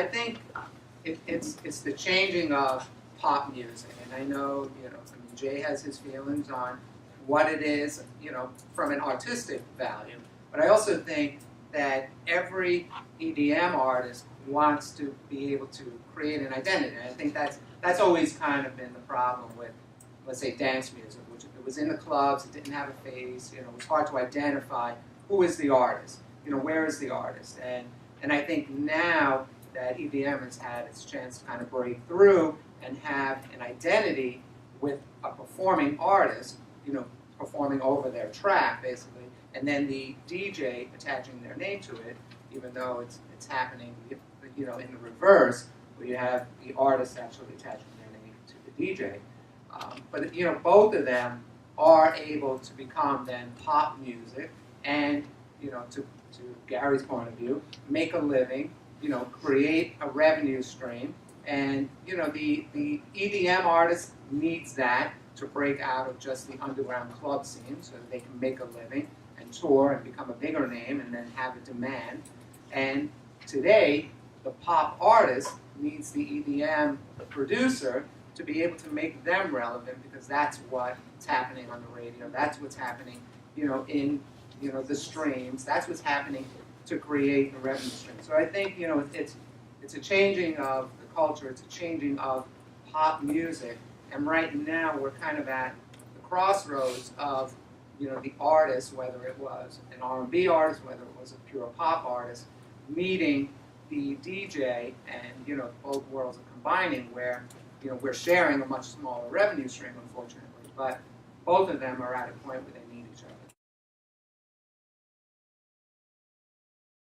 I think it's the changing of pop music, and I know, I mean, Jay has his feelings on what it is, from an artistic value, but I also think that every EDM artist wants to be able to create an identity. And I think that's always kind of been the problem with, let's say, dance music, which it was in the clubs, it didn't have a face, it was hard to identify who is the artist, where is the artist, and I think now that EDM has had its chance to kind of break through and have an identity with a performing artist, performing over their track, basically, and then the DJ attaching their name to it, even though it's happening, in the reverse, where you have the artist actually attaching their name to the DJ. But both of them are able to become then pop music, and to Gary's point of view, make a living, create a revenue stream, and the EDM artist needs that to break out of just the underground club scene, so that they can make a living and tour and become a bigger name, and then have a demand. And today, the pop artist needs the EDM producer to be able to make them relevant, because that's what's happening on the radio. That's what's happening, in the streams. That's what's happening to create the revenue stream. So I think it's a changing of the culture. It's a changing of pop music. And right now we're kind of at the crossroads of the artist, whether it was an R&B artist, whether it was a pure pop artist, meeting the DJ, and both worlds are combining, where we're sharing a much smaller revenue stream, unfortunately, but both of them are at a point where they